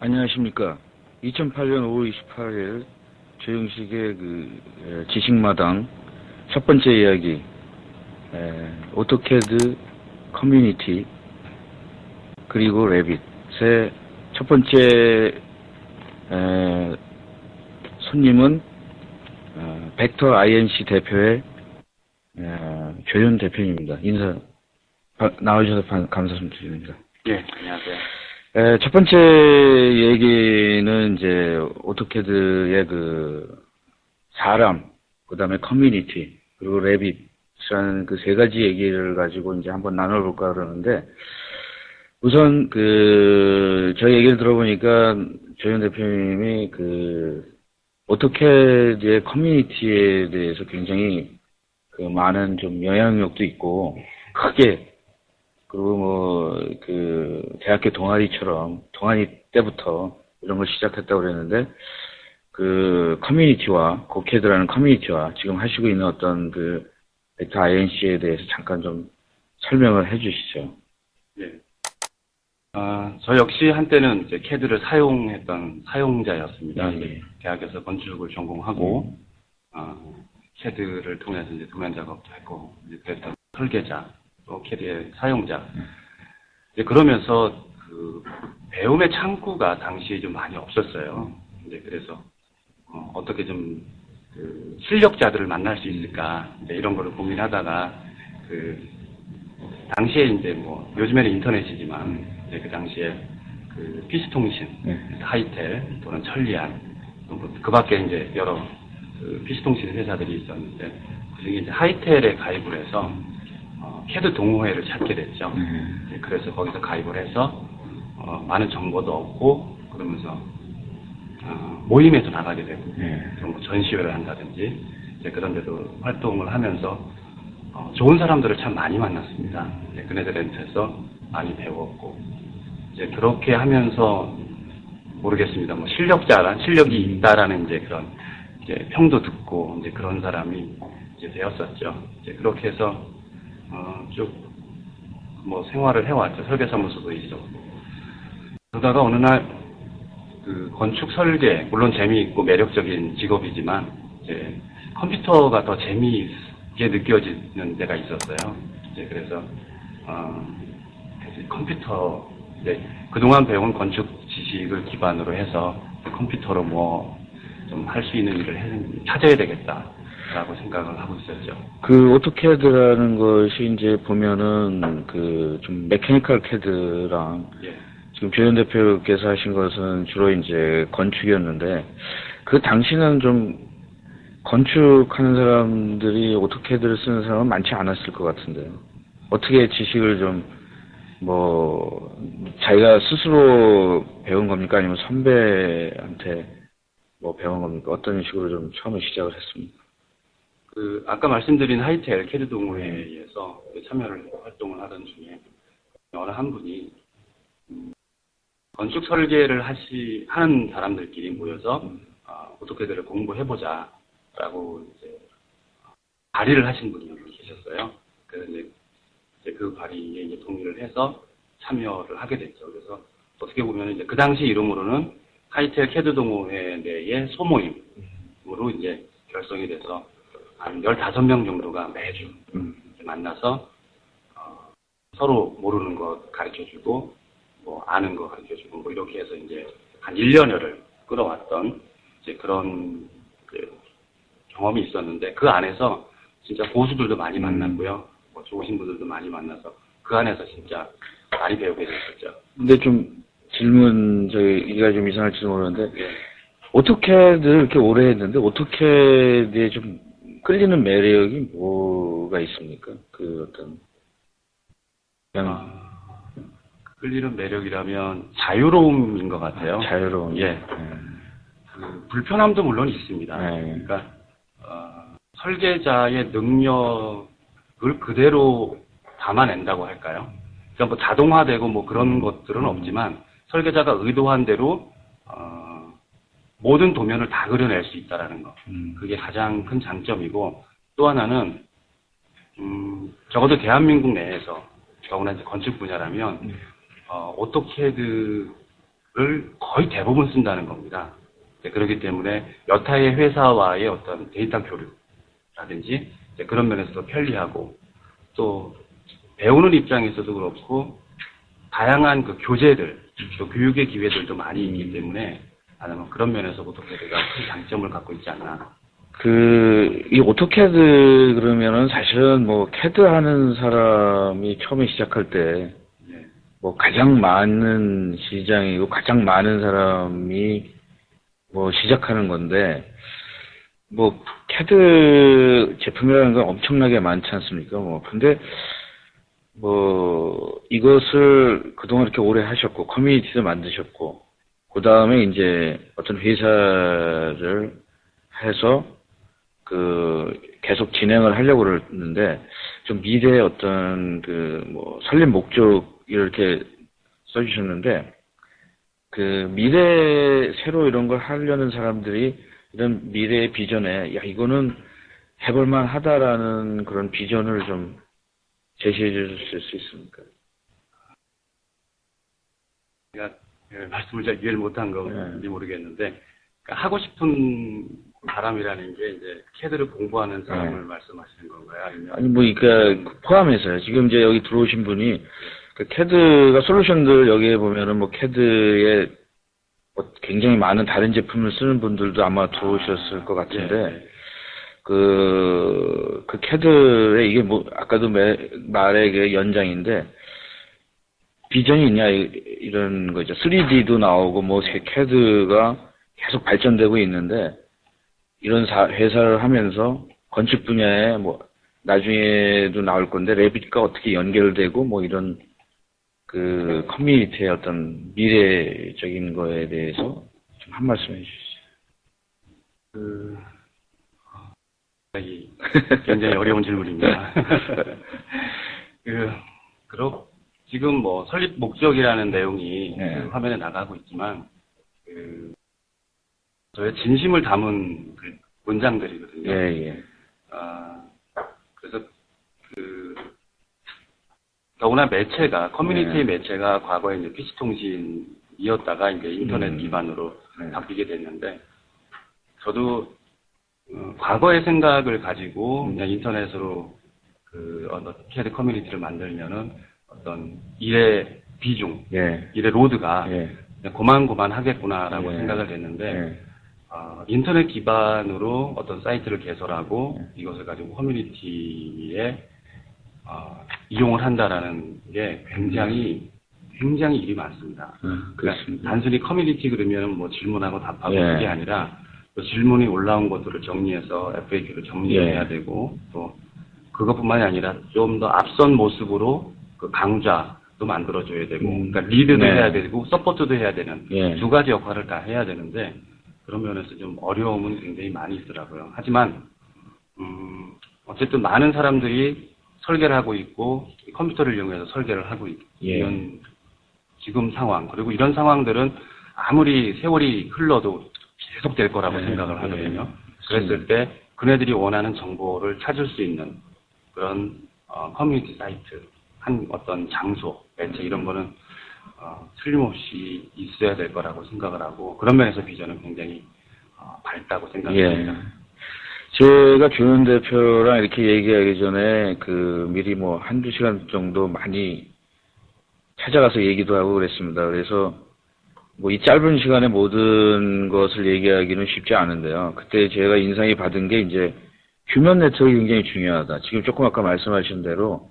안녕하십니까. 2008년 5월 28일 조영식의 지식마당 첫 번째 이야기, 오토캐드 커뮤니티 그리고 레빗의 첫 번째 손님은 벡터 INC 대표의 조현 대표님입니다. 인사 나와주셔서 감사드립니다. 예, 안녕하세요. 첫 번째 얘기는 이제 오토캐드의 사람, 그 다음에 커뮤니티, 그리고 레빗이라는 그 세 가지 얘기를 가지고 이제 한번 나눠볼까 그러는데, 우선 저희 얘기를 들어보니까 조현 대표님이 오토캐드의 커뮤니티에 대해서 굉장히 많은 좀 영향력도 있고, 크게 그리고 대학교 동아리처럼, 동아리 때부터 이런 걸 시작했다고 그랬는데, 커뮤니티와, 고캐드라는 커뮤니티와 지금 하시고 있는 어떤 벡터 INC에 대해서 잠깐 좀 설명을 해 주시죠. 네. 저 역시 한때는 이제 캐드를 사용했던 사용자였습니다. 네. 대학에서 건축을 전공하고, 캐드를 통해서 이제 도면 작업도 했고, 이제 그랬던 설계자, 또 캐드의 사용자. 이제 그러면서 배움의 창구가 당시에 좀 많이 없었어요. 이제 그래서 어떻게 좀 실력자들을 만날 수 있을까, 이제 이런 거를 고민하다가 당시에 이제 요즘에는 인터넷이지만 이제 그 당시에 PC통신, 하이텔 또는 천리안, 그 밖에 이제 여러 PC통신 회사들이 있었는데 그중에 이제 하이텔에 가입을 해서 캐드 동호회를 찾게 됐죠. 그래서 거기서 가입을 해서 많은 정보도 얻고 그러면서 모임에도 나가게 되고 전시회를 한다든지 이제 그런 데도 활동을 하면서 좋은 사람들을 참 많이 만났습니다. 그네들한테서 많이 배웠고 이제 그렇게 하면서 모르겠습니다. 실력이 있다라는 이제 그런 이제 평도 듣고 이제 그런 사람이 이제 되었었죠. 이제 그렇게 해서 쭉 생활을 해왔죠. 설계사무소도 있었고. 그러다가 어느 날 건축 설계, 물론 재미있고 매력적인 직업이지만 이제 컴퓨터가 더 재미있게 느껴지는 데가 있었어요. 이제 그래서 컴퓨터 이제 그동안 배운 건축 지식을 기반으로 해서 컴퓨터로 좀 할 수 있는 일을 찾아야 되겠다라고 생각을 하고 있었죠. 오토캐드라는 것이 이제 보면은 좀 메카니컬 캐드랑 지금 조현 대표께서 하신 것은 주로 이제 건축이었는데 당시는 좀 건축하는 사람들이 오토캐드를 쓰는 사람은 많지 않았을 것 같은데요. 어떻게 지식을 좀 자기가 스스로 배운 겁니까? 아니면 선배한테 배운 겁니까? 어떤 식으로 좀 처음에 시작을 했습니까? 아까 말씀드린 하이텔 캐드 동호회에서 참여를 활동을 하던 중에 어느 한 분이 건축 설계를 하는 사람들끼리 모여서 오토캐드를 공부해보자라고 이제 발의를 하신 분이 계셨어요. 그래서 이제 그 발의에 이제 동의를 해서 참여를 하게 됐죠. 그래서 어떻게 보면 이제 그 당시 이름으로는 하이텔 캐드 동호회 내의 소모임으로 이제 결성이 돼서 한 15명 정도가 매주 만나서 서로 모르는 것 가르쳐주고 아는 거 가르쳐주고 이렇게 해서 이제 한 1년여를 끌어왔던 이제 그런 경험이 있었는데 그 안에서 진짜 고수들도 많이 만났고요. 좋으신 분들도 많이 만나서 그 안에서 진짜 많이 배우게 됐었죠. 근데 좀 이가 좀 이상할지도 모르는데 오토캐드를 이렇게 오래 했는데 오토캐드에 좀 끌리는 매력이 뭐가 있습니까? 끌리는 매력이라면 자유로움인 것 같아요. 자유로움. 예. 불편함도 물론 있습니다. 그러니까 설계자의 능력을 그대로 담아낸다고 할까요? 그러니까 자동화되고 그런 것들은 없지만 설계자가 의도한 대로 모든 도면을 다 그려낼 수 있다라는 거. 그게 가장 큰 장점이고 또 하나는 적어도 대한민국 내에서 더구나 이제 건축 분야라면 오토캐드를 거의 대부분 쓴다는 겁니다. 그렇기 때문에 여타의 회사와의 어떤 데이터 교류라든지 그런 면에서도 편리하고 또 배우는 입장에서도 그렇고 다양한 그 교재들 또 교육의 기회들도 많이 있기 때문에 아마 그런 면에서 오토캐드가 큰 장점을 갖고 있지 않나. 이 오토캐드 그러면은 사실은 뭐 캐드 하는 사람이 처음에 시작할 때 뭐 가장 많은 시장이고 가장 많은 사람이 뭐 시작하는 건데 뭐 캐드 제품이라는 건 엄청나게 많지 않습니까? 뭐 근데 뭐 이것을 그동안 이렇게 오래 하셨고 커뮤니티도 만드셨고 그 다음에 이제 어떤 회사를 해서 계속 진행을 하려고 그러는데 좀 미래의 어떤 뭐 설립 목적 이렇게 써주셨는데 미래 새로 이런 걸 하려는 사람들이 이런 미래의 비전에 야 이거는 해볼만 하다라는 그런 비전을 좀 제시해 주실 수 있습니까? 제가 말씀을 잘 이해를 못한 건지 모르겠는데 그러니까 하고 싶은 사람이라는 게 이제 캐드를 공부하는 사람을 말씀하시는 건가요? 아니면 아니 뭐 그러니까 포함해서요. 지금 이제 여기 들어오신 분이 캐드가 솔루션들 여기에 보면은 뭐 캐드에 뭐 굉장히 많은 다른 제품을 쓰는 분들도 아마 들어오셨을 것 같은데 그 캐드에 이게 뭐 아까도 말의 그 연장인데 비전이 있냐 이런 거죠. 3D도 나오고 뭐 캐드가 계속 발전되고 있는데 이런 회사를 하면서 건축 분야에 뭐 나중에도 나올 건데 레빗과 어떻게 연결되고 뭐 이런 커뮤니티의 어떤 미래적인 거에 대해서 좀 한 말씀 해주시죠. 굉장히 어려운 질문입니다. 지금 뭐 설립 목적이라는 내용이 화면에 나가고 있지만 저의 진심을 담은 문장들이거든요. 그래서 더구나 매체가 커뮤니티의 매체가 과거에 이제 PC통신이었다가 이제 인터넷 기반으로 바뀌게 됐는데 저도 과거의 생각을 가지고 그냥 인터넷으로 어떤 캐드 커뮤니티를 만들면은 어떤 일의 비중, 일의 로드가 고만고만하겠구나라고 생각을 했는데 인터넷 기반으로 어떤 사이트를 개설하고 이것을 가지고 커뮤니티에 이용을 한다라는 게 굉장히 일이 많습니다. 그러니까 단순히 커뮤니티 그러면 뭐 질문하고 답하고 그게 아니라 또 질문이 올라온 것들을 정리해서 FAQ를 정리해야 되고 또 그것뿐만이 아니라 좀 더 앞선 모습으로 강좌도 만들어줘야 되고 그러니까 리드도 해야 되고 서포트도 해야 되는 두 가지 역할을 다 해야 되는데 그런 면에서 좀 어려움은 굉장히 많이 있더라고요. 하지만 어쨌든 많은 사람들이 설계를 하고 있고 컴퓨터를 이용해서 설계를 하고 있는 지금 상황 그리고 이런 상황들은 아무리 세월이 흘러도 계속 될 거라고 생각을 하거든요. 그랬을 때 그네들이 원하는 정보를 찾을 수 있는 그런 커뮤니티 사이트 한 어떤 장소 매체 이런 거는 틀림없이 있어야 될 거라고 생각을 하고 그런 면에서 비전은 굉장히 밝다고 생각합니다. 제가 조현 대표랑 이렇게 얘기하기 전에 미리 뭐 한두 시간 정도 많이 찾아가서 얘기도 하고 그랬습니다. 그래서 뭐 이 짧은 시간에 모든 것을 얘기하기는 쉽지 않은데요. 그때 제가 인상이 받은 게 이제 휴먼 네트워크가 굉장히 중요하다. 지금 조금 아까 말씀하신 대로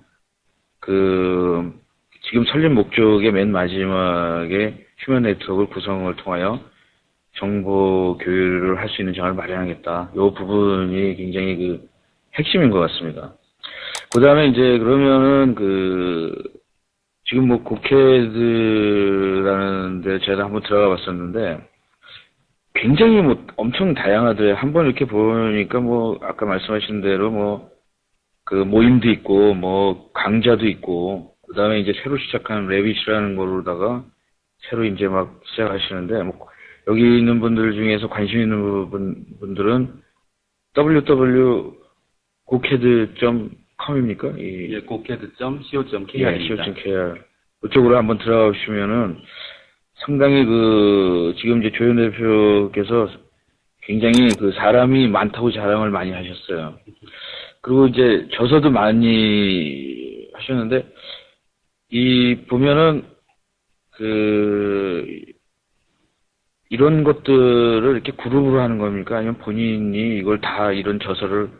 지금 설립 목적의 맨 마지막에 휴먼 네트워크 구성을 통하여 정보 교류를 할 수 있는 장을 마련하겠다. 이 부분이 굉장히 핵심인 것 같습니다. 그 다음에 이제 그러면은 지금 뭐 고캐드라는 데 제가 한번 들어가 봤었는데 굉장히 뭐 엄청 다양하더라고요. 한번 이렇게 보니까 뭐 아까 말씀하신 대로 뭐 모임도 있고 뭐 강좌도 있고 그 다음에 이제 새로 시작한 레빗이라는 거로다가 새로 이제 막 시작하시는데 뭐 여기 있는 분들 중에서 관심 있는 분들은 www.gocad.com입니까? gocad.co.kr입니다. co.kr. 그쪽으로 한번 들어가시면은 상당히 지금 이제 조현 대표께서 굉장히 사람이 많다고 자랑을 많이 하셨어요. 그리고 이제 저서도 많이 하셨는데, 보면은, 이런 것들을 이렇게 그룹으로 하는 겁니까? 아니면 본인이 이걸 다 이런 저서를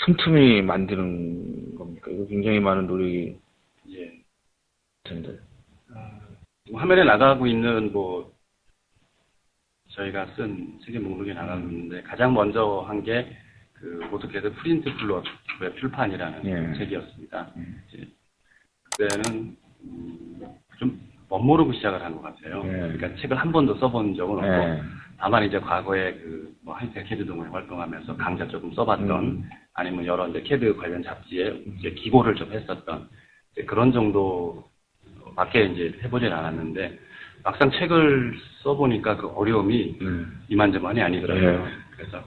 틈틈이 만드는 겁니까? 이거 굉장히 많은 노력이. 예. 텐데. 화면에 나가고 있는 저희가 쓴 책의 목록이 나가고 있는데 가장 먼저 한 게 오토캐드 프린트 플롯의 출판이라는 예. 책이었습니다. 그때는 좀 멋모르고 시작을 한 것 같아요. 예. 그러니까 책을 한 번도 써본 적은 없고 예. 다만 이제 과거에 하이텔 캐드 동호회 활동하면서 강좌 조금 써봤던 아니면 여러 이제 캐드 관련 잡지에 이제 기고를 좀 했었던 이제 그런 정도밖에 이제 해보진 않았는데 막상 책을 써보니까 그 어려움이 이만저만이 아니더라고요. 예. 그래서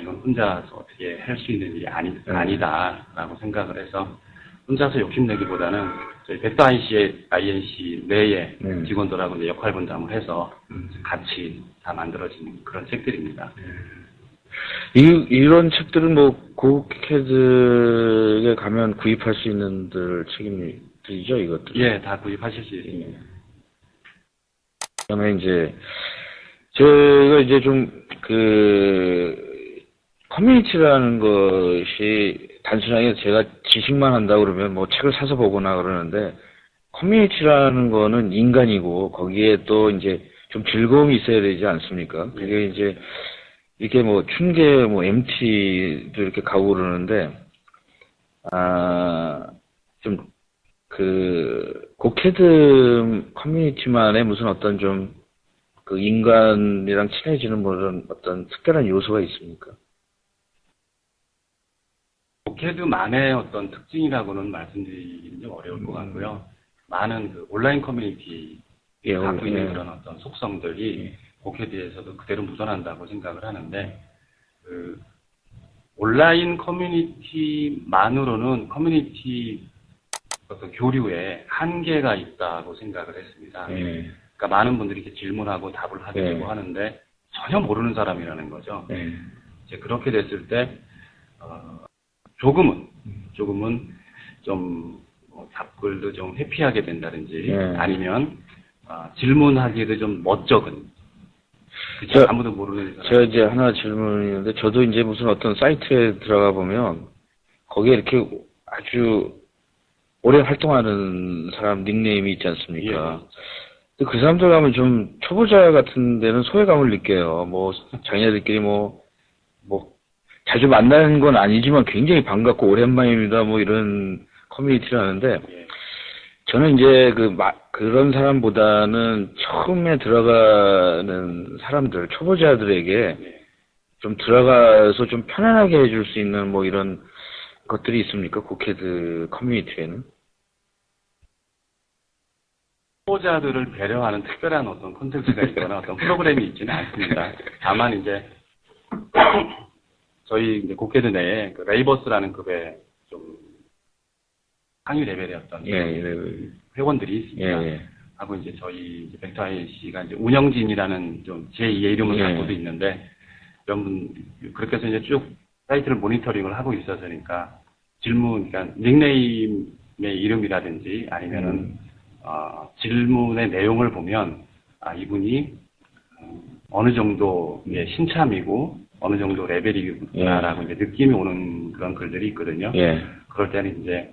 이건 혼자서 어떻게 할 수 있는 일이 아니다라고 생각을 해서 혼자서 욕심내기보다는 저희 벡터 INC 내의 직원들하고 이제 역할 분담을 해서 같이 다 만들어진 그런 책들입니다. 이런 책들은 고캐드에 가면 구입할 수 있는 책임들이죠, 이것들? 예, 다 구입하실 수 있습니다. 그다음에 이제 제가 이제 좀 커뮤니티라는 것이 단순하게 제가 지식만 한다고 그러면 책을 사서 보거나 그러는데 커뮤니티라는 거는 인간이고 거기에 또 이제 좀 즐거움이 있어야 되지 않습니까? 그게 이제 이렇게 춘계 MT도 이렇게 가고 그러는데 좀 고캐드 커뮤니티만의 무슨 어떤 좀 인간이랑 친해지는 그런 어떤 특별한 요소가 있습니까? 고캐드만의 어떤 특징이라고는 말씀드리기는 좀 어려울 것 같고요. 많은 온라인 커뮤니티 갖고 있는 그런 어떤 속성들이 고캐드에서도 그대로 묻어난다고 생각을 하는데 온라인 커뮤니티만으로는 커뮤니티 어떤 교류에 한계가 있다고 생각을 했습니다. 그러니까 많은 분들이 이렇게 질문하고 답을 하게 되고 하는데 전혀 모르는 사람이라는 거죠. 이제 그렇게 됐을 때 조금은 좀 답글도 좀 회피하게 된다든지 아니면 질문하기에도 좀 멋쩍은 아무도 모르는 사람. 제가 이제 하나 질문이 있는데 저도 이제 무슨 어떤 사이트에 들어가 보면 거기에 이렇게 아주 오래 활동하는 사람 닉네임이 있지 않습니까? 예. 그 사람들 가면 좀 초보자 같은 데는 소외감을 느껴요. 자기네들끼리 자주 만나는 건 아니지만 굉장히 반갑고 오랜만입니다. 이런 커뮤니티를 하는데, 저는 이제 그런 사람보다는 처음에 들어가는 사람들, 초보자들에게 좀 들어가서 좀 편안하게 해줄 수 있는 이런 것들이 있습니까? 고캐드 커뮤니티에는? 초보자들을 배려하는 특별한 어떤 콘텐츠가 있거나 어떤 프로그램이 있지는 않습니다. 다만 이제 저희 이제 고캐드 내에 레이버스라는 급의 좀 상위 레벨의 어떤 회원들이 있습니다. 하고 이제 저희 벡터 INC가 이제 운영진이라는 좀 제2의 이름을 갖고도 있는데 이런 분 그렇게 해서 이제 쭉 사이트를 모니터링을 하고 있어서니까 그러니까 닉네임의 이름이라든지 아니면은 질문의 내용을 보면 이분이 어느 정도의 신참이고 어느 정도 레벨이구나라고 이제 느낌이 오는 그런 글들이 있거든요. 그럴 때는 이제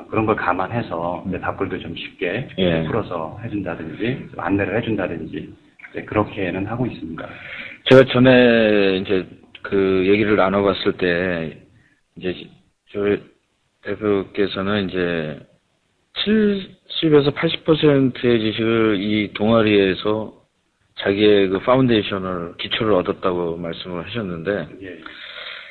그런 걸 감안해서 이제 답글도 좀 쉽게 풀어서 해준다든지 안내를 해준다든지 이제 그렇게는 하고 있습니다. 제가 전에 이제 얘기를 나눠봤을 때 이제 저희 대표께서는 이제 70에서 80%의 지식을 이 동아리에서 자기의 파운데이션을, 기초를 얻었다고 말씀을 하셨는데,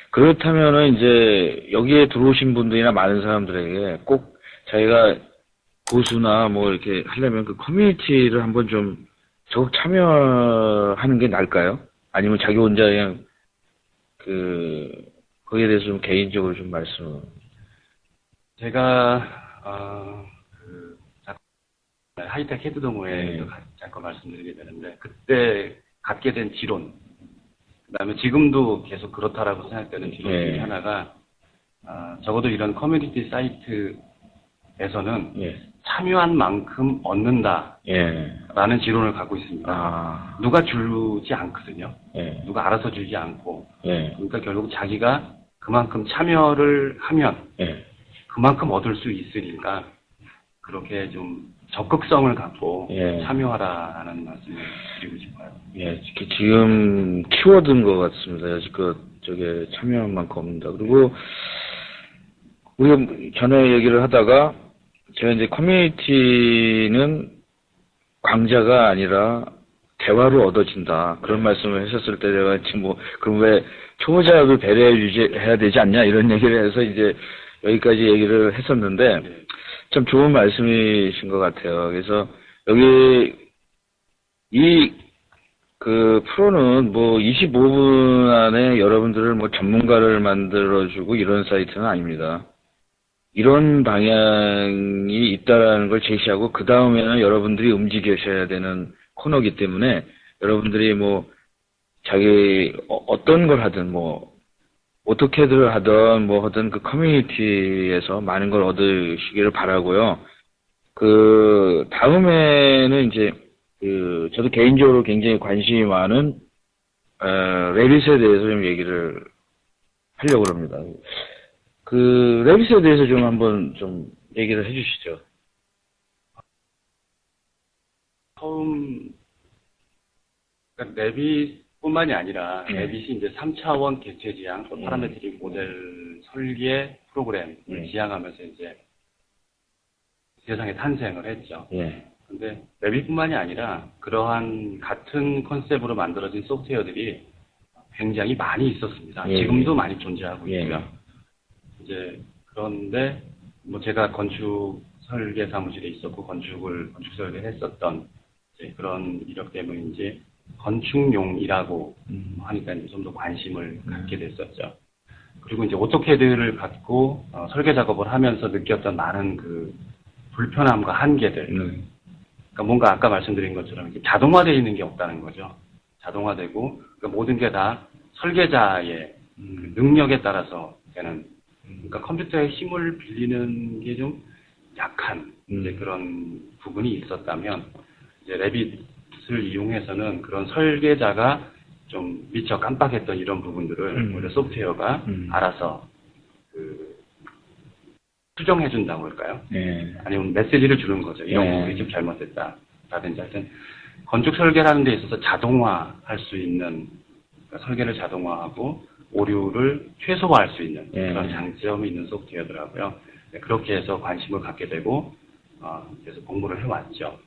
그렇다면은 이제 여기에 들어오신 분들이나 많은 사람들에게 꼭 자기가 고수나 이렇게 하려면 커뮤니티를 한번 좀 적극 참여하는 게 나을까요? 아니면 자기 혼자 그냥 거기에 대해서 좀 개인적으로 좀 말씀을. 제가 하이텍 헤드 동호회에서 잠깐 말씀드리게 되는데, 그때 갖게 된 지론, 그다음에 지금도 계속 그렇다라고 생각되는 지론 중에 하나가, 적어도 이런 커뮤니티 사이트에서는 참여한 만큼 얻는다라는 지론을 갖고 있습니다. 누가 주지 않거든요. 누가 알아서 주지 않고. 그러니까 결국 자기가 그만큼 참여를 하면 그만큼 얻을 수 있으니까 그렇게 좀 적극성을 갖고 참여하라는 말씀을 드리고 싶어요. 지금 키워드인 것 같습니다. 저게 참여한 만큼 얻는다. 그리고 우리가 전에 얘기를 하다가 제가 이제 커뮤니티는 강자가 아니라 대화로 얻어진다. 그런 말씀을 하셨을 때 제가 지금 그럼 왜 초보자를 배려해야 되지 않냐 이런 얘기를 해서 이제 여기까지 얘기를 했었는데 참 좋은 말씀이신 것 같아요. 그래서 여기 그 프로는 25분 안에 여러분들을 전문가를 만들어주고 이런 사이트는 아닙니다. 이런 방향이 있다라는 걸 제시하고 그 다음에는 여러분들이 움직이셔야 되는 코너이기 때문에 여러분들이 자기 어떤 걸 하든 오토캐드를 하든 하든 그 커뮤니티에서 많은 걸 얻으시기를 바라고요. 그 다음에는 이제 저도 개인적으로 굉장히 관심이 많은 레빗에 대해서 좀 얘기를 하려고 합니다. 그 레빗에 대해서 좀 한번 좀 얘기를 해주시죠. 그러니까 레빗뿐만이 아니라 레빗이 이제 3차원 객체 지향, 파라메트릭 모델 설계 프로그램을 지향하면서 이제 세상에 탄생을 했죠. 근데 레빗뿐만이 아니라 그러한 같은 컨셉으로 만들어진 소프트웨어들이 굉장히 많이 있었습니다. 지금도 많이 존재하고 있고요. 이제 그런데 제가 건축 설계 사무실에 있었고 건축 설계를 했었던 이제 그런 이력 때문인지 건축용이라고 하니까 좀 더 관심을 갖게 됐었죠. 그리고 이제 오토캐드를 갖고 설계 작업을 하면서 느꼈던 많은 그 불편함과 한계들. 그러니까 뭔가 아까 말씀드린 것처럼 이렇게 자동화되어 있는 게 없다는 거죠. 자동화되고 그러니까 모든 게 다 설계자의 그 능력에 따라서 되는. 그러니까 컴퓨터의 힘을 빌리는 게 좀 약한 이제 그런 부분이 있었다면 이제 레빗을 이용해서는 그런 설계자가 좀 미처 깜빡했던 이런 부분들을 오히려 소프트웨어가 알아서 수정해준다고 할까요? 아니면 메시지를 주는 거죠. 이런 부분이 좀 잘못됐다라든지 하여튼 건축 설계라는 데 있어서 자동화할 수 있는 그러니까 설계를 자동화하고 오류를 최소화할 수 있는 그런 장점이 있는 소프트웨어더라고요. 그렇게 해서 관심을 갖게 되고 그래서 공부를 해왔죠.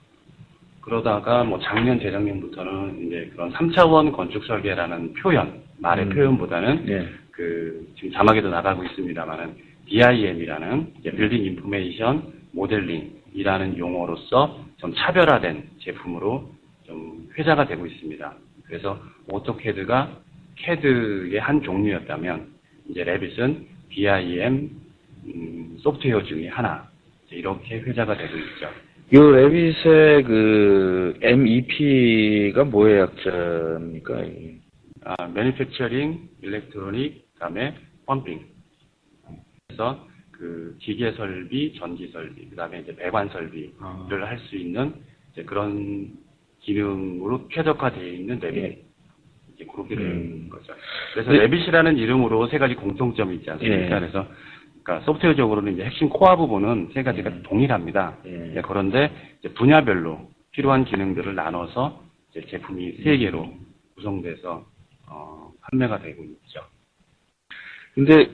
그러다가 작년 재작년부터는 이제 그런 3차원 건축 설계라는 표현, 말의 표현보다는 지금 자막에도 나가고 있습니다만은 BIM이라는 빌딩 인포메이션 모델링이라는 용어로서 좀 차별화된 제품으로 좀 회자가 되고 있습니다. 그래서 오토캐드가 캐드의 한 종류였다면 이제 레빗은 BIM 소프트웨어 중에 하나 이렇게 회자가 되고 있죠. 이 레빗의 그 MEP가 뭐의 약자입니까? Manufacturing, Electronic, 그다음에 Pumping. 그래서 그 기계 설비, 전기 설비, 그다음에 이제 배관 설비를 할 수 있는 이제 그런 기능으로 최적화되어 있는 레빗. 이제 그렇게 되는 거죠. 그래서 레빗이라는 이름으로 세 가지 공통점이 있지 않습니까? 그래서 그러니까 소프트웨어적으로는 이제 핵심 코어 부분은 세 가지가 동일합니다. 그런데 이제 분야별로 필요한 기능들을 나눠서 이제 제품이 세 개로 구성돼서 판매가 되고 있죠. 근데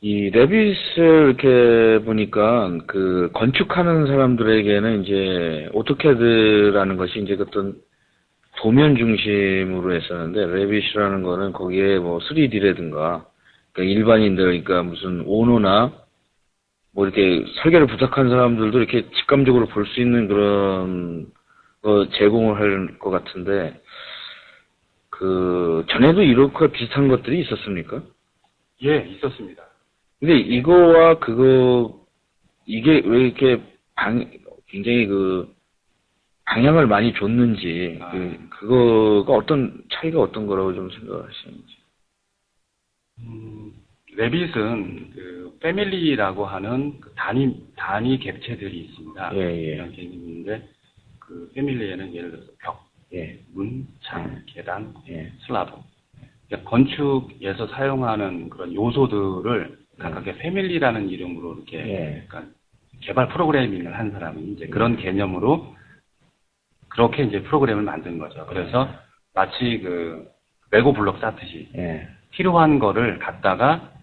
이 레빗을 이렇게 보니까 그 건축하는 사람들에게는 이제 오토캐드라는 것이 이제 어떤 도면 중심으로 했었는데 레빗이라는 거는 거기에 3D라든가 그러니까 일반인들 그러니까 무슨 오너나 이렇게 설계를 부탁한 사람들도 이렇게 직감적으로 볼 수 있는 그런 거 제공을 할 것 같은데 전에도 이렇게 비슷한 것들이 있었습니까? 예, 있었습니다. 근데 이거와 이게 왜 이렇게 굉장히 방향을 많이 줬는지, 그거가 차이가 어떤 거라고 좀 생각하시는지. 레빗은 패밀리라고 하는 단위 객체들이 있습니다. 이런 개념인데, 패밀리에는 예를 들어서 벽, 문, 창, 계단, 슬라브. 그러니까 건축에서 사용하는 그런 요소들을 각각의 패밀리라는 이름으로 이렇게 그러니까 개발 프로그래밍을 한 사람은 이제 그런 개념으로 그렇게 이제 프로그램을 만든 거죠. 그래서 마치 레고 블록 쌓듯이 필요한 거를 갖다가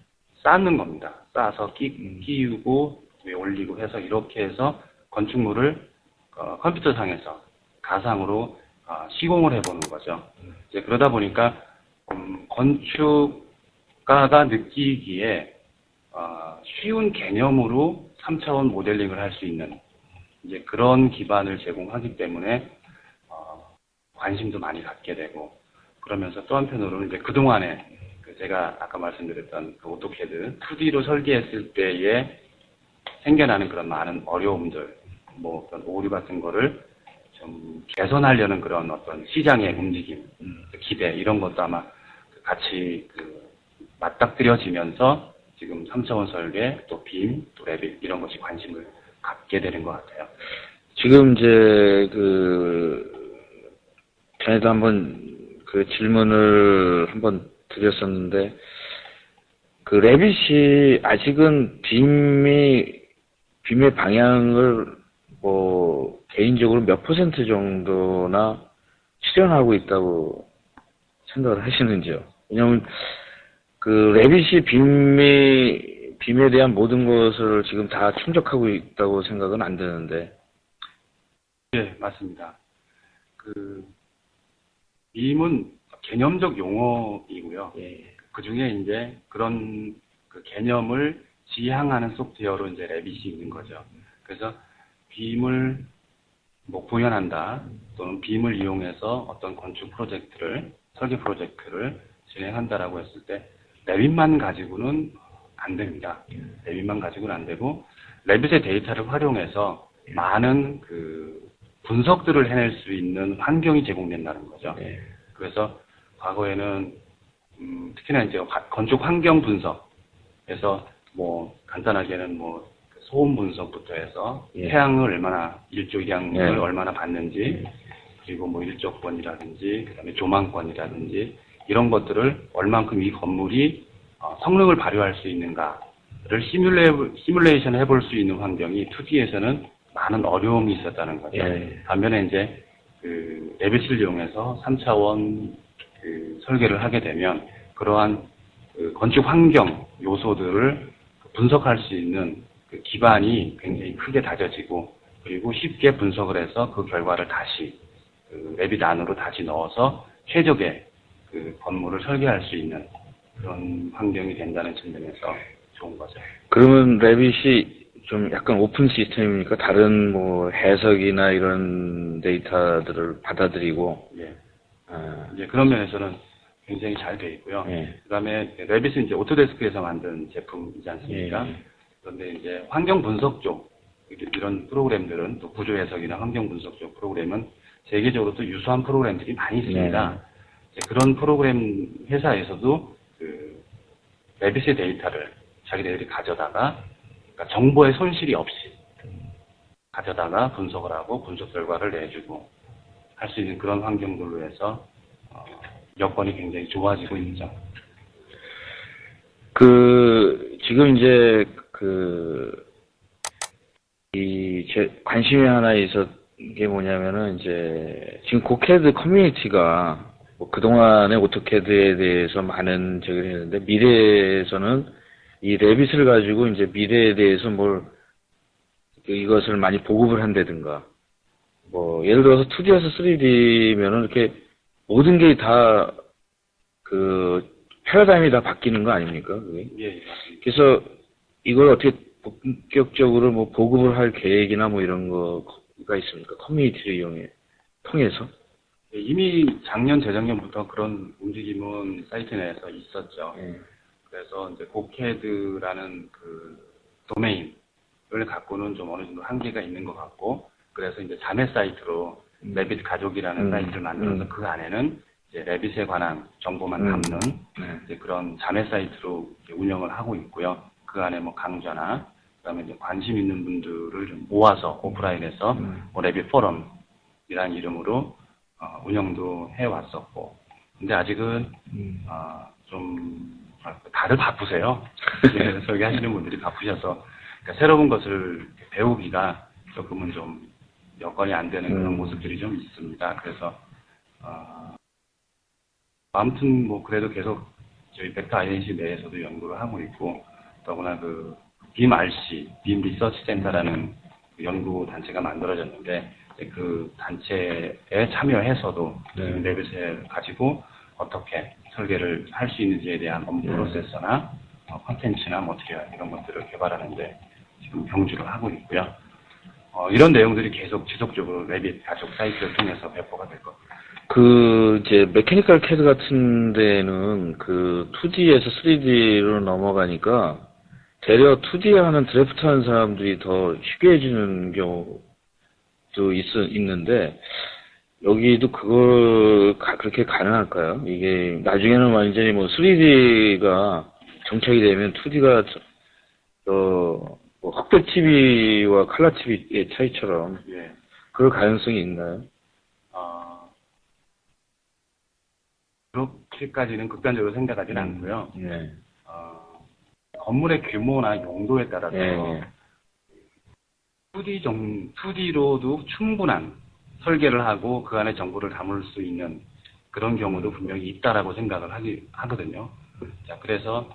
쌓는 겁니다. 쌓아서 끼우고 올리고 해서 이렇게 해서 건축물을 컴퓨터상에서 가상으로 시공을 해보는 거죠. 이제 그러다 보니까 건축가가 느끼기에 쉬운 개념으로 3차원 모델링을 할 수 있는 이제 그런 기반을 제공하기 때문에 관심도 많이 갖게 되고, 그러면서 또 한편으로는 이제 그동안에 제가 아까 말씀드렸던 오토캐드 2D로 설계했을 때에 생겨나는 그런 많은 어려움들, 어떤 오류 같은 거를 좀 개선하려는 그런 어떤 시장의 움직임, 기대, 이런 것도 아마 같이 맞닥뜨려지면서 지금 3차원 설계, 또 빔, 또 레빗, 이런 것이 관심을 갖게 되는 것 같아요. 지금 이제 전에도 한번 질문을 한번 드렸었는데, 레빗이 아직은 빔의 방향을 개인적으로 몇 % 정도나 실현하고 있다고 생각을 하시는지요? 왜냐면 레빗이 빔에 대한 모든 것을 지금 다 충족하고 있다고 생각은 안 드는데. 네, 맞습니다. 빔은 개념적 용어이고요. 그 중에 이제 그런 개념을 지향하는 소프트웨어로 이제 레빗이 있는 거죠. 그래서 빔을 구현한다, 또는 빔을 이용해서 어떤 건축 프로젝트를, 설계 프로젝트를 진행한다라고 했을 때 레빗만 가지고는 안 됩니다. 레빗만 가지고는 안 되고, 레빗의 데이터를 활용해서 많은 분석들을 해낼 수 있는 환경이 제공된다는 거죠. 그래서 과거에는 특히나 이제 건축 환경 분석에서 간단하게는 소음 분석부터 해서 태양을 얼마나 일조량을 얼마나 받는지, 그리고 일조권이라든지 그다음에 조망권이라든지 이런 것들을 얼만큼 이 건물이 성능을 발휘할 수 있는가를 시뮬레이션 해볼 수 있는 환경이 2D에서는 많은 어려움이 있었다는 거죠. 반면에 이제 레빗을 이용해서 3차원 설계를 하게 되면 그러한 건축 환경 요소들을 분석할 수 있는 기반이 굉장히 크게 다져지고, 그리고 쉽게 분석을 해서 그 결과를 다시 레빗 안으로 다시 넣어서 최적의 건물을 설계할 수 있는 그런 환경이 된다는 측면에서 좋은 거죠. 그러면 레빗이 좀 약간 오픈 시스템이니까 다른 해석이나 이런 데이터들을 받아들이고, 이제 그런 면에서는 굉장히 잘 돼 있고요. 그다음에 레빗은 이제 오토데스크에서 만든 제품이지 않습니까? 그런데 이제 환경 분석 쪽 이런 프로그램들은, 또 구조 해석이나 환경 분석 쪽 프로그램은 세계적으로 또 유수한 프로그램들이 많이 있습니다. 그런 프로그램 회사에서도 레빗의 데이터를 자기들이 가져다가, 그러니까 정보의 손실이 없이 가져다가 분석을 하고 분석 결과를 내주고 할 수 있는 그런 환경들로 해서 여건이 굉장히 좋아지고 있죠. 지금 이제 제 관심이 하나 있었던 게 뭐냐면은, 이제 지금 고캐드 커뮤니티가 그동안의 오토캐드에 대해서 많은 제기를 했는데, 미래에서는 이 레빗을 가지고 이제 미래에 대해서 이것을 많이 보급을 한다든가, 예를 들어서 2D에서 3D면은 이렇게 모든 게 다 패러다임이 다 바뀌는 거 아닙니까? 그게? 그래서 이걸 어떻게 본격적으로 보급을 할 계획이나 이런 거가 있습니까? 커뮤니티를 통해서? 이미 작년, 재작년부터 그런 움직임은 사이트 내에서 있었죠. 그래서 이제 고캐드라는 도메인, 갖고는 좀 어느 정도 한계가 있는 것 같고, 그래서 이제 자매 사이트로 레빗 가족이라는 사이트를 만들어서 그 안에는 이제 레빗에 관한 정보만 담는 이제 그런 자매 사이트로 운영을 하고 있고요. 그 안에 뭐 강좌나 그다음에 이제 관심 있는 분들을 좀 모아서 오프라인에서 뭐 레빗 포럼이라는 이름으로 운영도 해왔었고, 근데 아직은 좀 다들 바쁘세요. 네, 설계하시는 분들이 바쁘셔서 그러니까 새로운 것을 배우기가 조금은 좀 여건이 안 되는 그런 모습들이 좀 있습니다. 그래서 아무튼 뭐 그래도 계속 저희 벡터 INC 내에서도 연구를 하고 있고, 더구나 그 BIM-RC, BIM 리서치 센터라는 그 연구 단체가 만들어졌는데, 그 단체에 참여해서도 레빗을 가지고 어떻게 설계를 할 수 있는지에 대한 업무 프로세서나 콘텐츠나 머티리얼 이런 것들을 개발하는데 지금 경주를 하고 있고요. 이런 내용들이 계속 지속적으로 레빗 가족 사이트를 통해서 배포가 될 겁니다. 이제, 메케니컬 캐드 같은 데는 2D에서 3D로 넘어가니까, 대려 2D 하는 드래프트 하는 사람들이 더 쉽게 해주는 경우도 있는데, 여기도 그렇게 가능할까요? 이게, 나중에는 완전히 3D가 정착이 되면 2D가, 흑백 TV와 칼라 TV의 차이처럼, 예. 그럴 가능성이 있나요? 그렇게까지는 극단적으로 생각하지는 않고요. 네. 건물의 규모나 용도에 따라서 2D로도 충분한 설계를 하고 그 안에 정보를 담을 수 있는 그런 경우도 분명히 있다라고 생각을 하거든요. 자, 그래서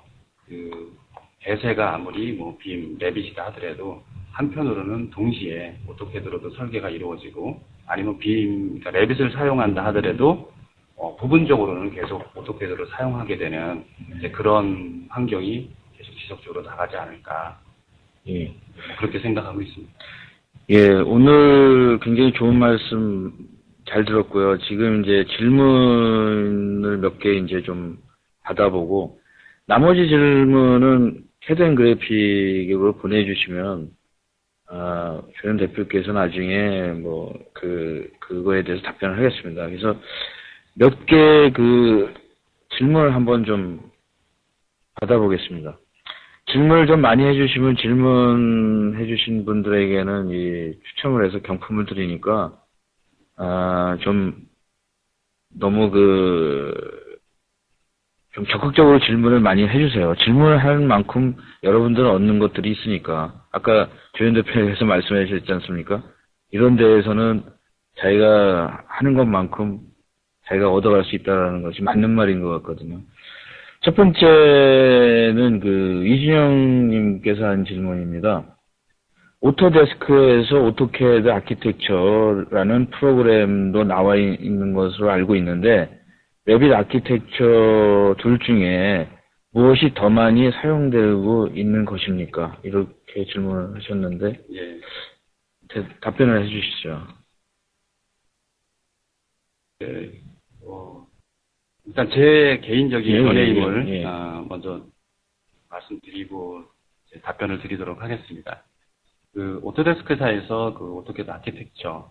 대세가 아무리 빔, 레빗이다 하더라도 한편으로는 동시에 오토캐드로도 설계가 이루어지고, 아니면 그러니까 레빗을 사용한다 하더라도 부분적으로는 계속 오토캐드로 사용하게 되는 이제 그런 환경이 계속 지속적으로 나가지 않을까. 예. 그렇게 생각하고 있습니다. 예, 오늘 굉장히 좋은 말씀 잘 들었고요. 지금 이제 질문을 몇 개 이제 좀 받아보고, 나머지 질문은 캐드 앤 그래픽으로 보내주시면, 조현 대표께서 나중에 그거에 대해서 답변을 하겠습니다. 그래서 몇 개 질문을 한번 좀 받아보겠습니다. 질문을 좀 많이 해주시면 질문해주신 분들에게는 추첨을 해서 경품을 드리니까, 좀 너무 좀 적극적으로 질문을 많이 해주세요. 질문을 하는 만큼 여러분들은 얻는 것들이 있으니까. 아까 조현 대표께서 말씀해 주셨지 않습니까? 이런 데에서는 자기가 하는 것만큼 자기가 얻어갈 수 있다는 것이 맞는 말인 것 같거든요. 첫 번째는 이준영님께서 한 질문입니다. 오토데스크에서 오토캐드 아키텍처라는 프로그램도 나와 있는 것으로 알고 있는데, 레빗 아키텍처 둘 중에 무엇이 더 많이 사용되고 있는 것입니까? 이렇게 질문을 하셨는데, 예. 답변을 해주시죠. 네. 일단 제 개인적인 연예임을 먼저 말씀드리고 이제 답변을 드리도록 하겠습니다. 오토데스크사에서 오토캐드 아키텍처,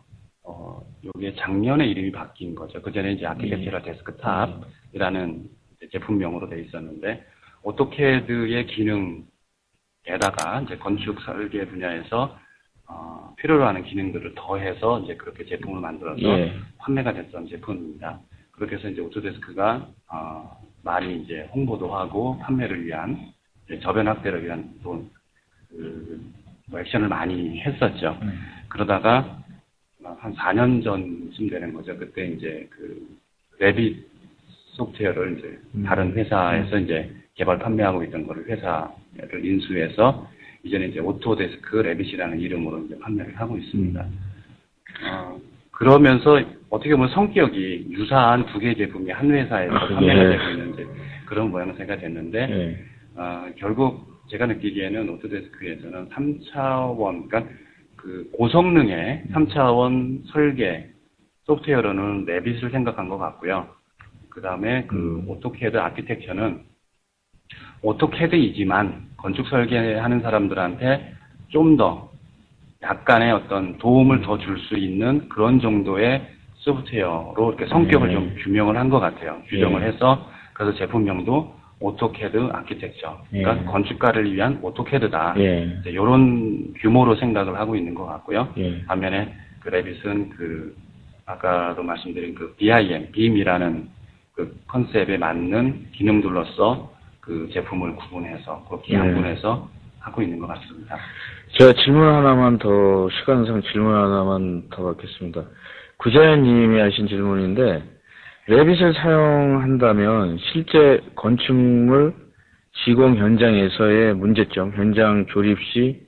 요게 작년에 이름이 바뀐 거죠. 그 전에 이제 아키텍처럴 데스크탑이라는 제품명으로 되어 있었는데, 오토캐드의 기능에다가 이제 건축 설계 분야에서 필요로 하는 기능들을 더해서 이제 그렇게 제품을 만들어서 판매가 됐던 제품입니다. 그렇게 해서 이제 오토데스크가 많이 이제 홍보도 하고 판매를 위한 저변 확대를 위한 또 액션을 많이 했었죠. 그러다가 한 4년 전쯤 되는 거죠. 그때 이제 레빗 소프트웨어를 이제 다른 회사에서 이제 개발 판매하고 있던 거를 회사를 인수해서 이제는 이제 오토데스크 레빗이라는 이름으로 이제 판매를 하고 있습니다. 그러면서 어떻게 보면 성격이 유사한 두 개의 제품이 한 회사에서 판매가 되고 있는 이제 그런 모양새가 됐는데, 결국 제가 느끼기에는 오토데스크에서는 3차원, 그러니까 고성능의 3차원 설계 소프트웨어로는 레빗을 생각한 것 같고요. 그 다음에 오토캐드 아키텍처는 오토캐드이지만 건축 설계하는 사람들한테 좀 더 약간의 어떤 도움을 더 줄 수 있는 그런 정도의 소프트웨어로 이렇게 성격을 좀 규명을 한 것 같아요. 규정을 해서 그래서 제품명도 오토캐드 아키텍처. 그러니까 건축가를 위한 오토캐드다. 이런 규모로 생각을 하고 있는 것 같고요. 반면에 그 레빗은 그 아까도 말씀드린 그 BIM, BIM이라는 그 컨셉에 맞는 기능들로서 그 제품을 구분해서 그렇게 양분해서 하고 있는 것 같습니다. 제가 질문 하나만 더, 시간상 질문 하나만 더 받겠습니다. 구자연님이 하신 질문인데, 레빗을 사용한다면 실제 건축물 시공 현장에서의 문제점, 현장 조립 시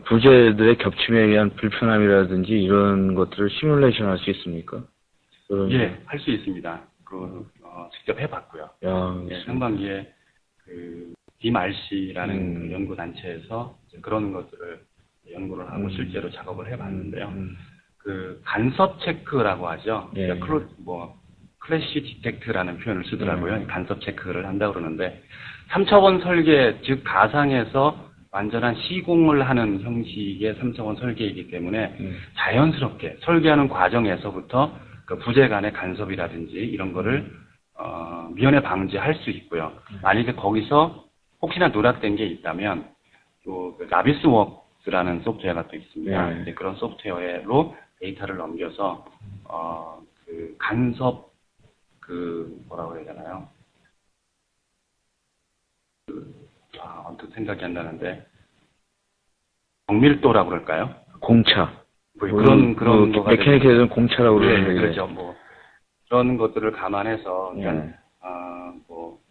부재들의 겹침에 의한 불편함이라든지 이런 것들을 시뮬레이션 할 수 있습니까? 예, 할 수 있습니다. 직접 해봤고요. 상반기에 그 DMRC라는 그 연구단체에서 그런 것들을 연구를 하고 실제로 작업을 해봤는데요. 그 간섭 체크라고 하죠. 클래시 디텍트라는 표현을 쓰더라고요. 간섭 체크를 한다고 그러는데 3차원 설계, 즉 가상에서 완전한 시공을 하는 형식의 3차원 설계이기 때문에 자연스럽게 설계하는 과정에서부터 그 부재 간의 간섭이라든지 이런 거를 미연에 방지할 수 있고요. 만약에 거기서 혹시나 누락된 게 있다면 또 그 나비스웍스라는 소프트웨어가 또 있습니다. 이제 그런 소프트웨어로 데이터를 넘겨서 그 간섭 뭐라고 해야 되나요? 언뜻 생각이 안 나는데 정밀도라고 그럴까요? 공차. 그런 메케니컬에서는 공차라고 그러는데. 그렇죠. 그런 것들을 감안해서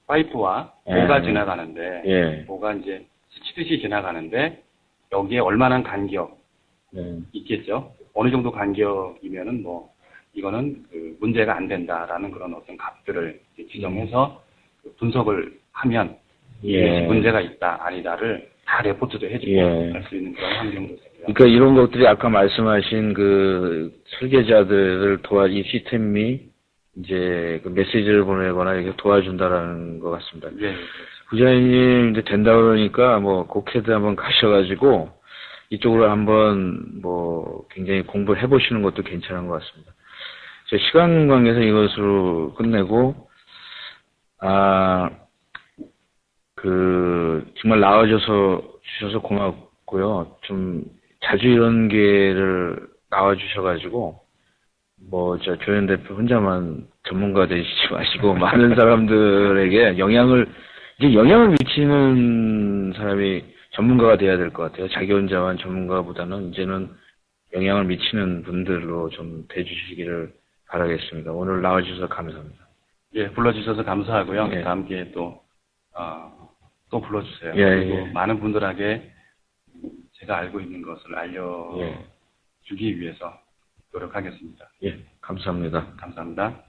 파이프와 뭐가 지나가는데 뭐가 이제 스치듯이 지나가는데 여기에 얼마나 간격 있겠죠. 어느 정도 간격이면은 이거는 그 문제가 안 된다라는 그런 어떤 값들을 지정해서 분석을 하면 이게 문제가 있다 아니다를 다 레포트도 해주고 할 수 있는 그런 환경도 되고요. 그러니까 이런 것들이 아까 말씀하신 그 설계자들을 이 시스템이 이제 그 메시지를 보내거나 이렇게 도와준다라는 것 같습니다. 부장님 이제 된다 그러니까 고캐드 한번 가셔가지고 이쪽으로 한번 굉장히 공부를 해보시는 것도 괜찮은 것 같습니다. 시간 관계에서 이것으로 끝내고 정말 나와주셔서 고맙고요. 좀 자주 이런 기회를 나와주셔가지고 조현 대표 혼자만 전문가 되시지 마시고 많은 사람들에게 영향을 미치는 사람이 전문가가 돼야 될 것 같아요. 자기 혼자만 전문가보다는 이제는 영향을 미치는 분들로 좀 돼주시기를 바라겠습니다. 오늘 나와주셔서 감사합니다. 불러주셔서 감사하고요. 다음 기회에 또 불러주세요. 그리고 많은 분들에게 제가 알고 있는 것을 알려주기 위해서 노력하겠습니다. 감사합니다. 감사합니다.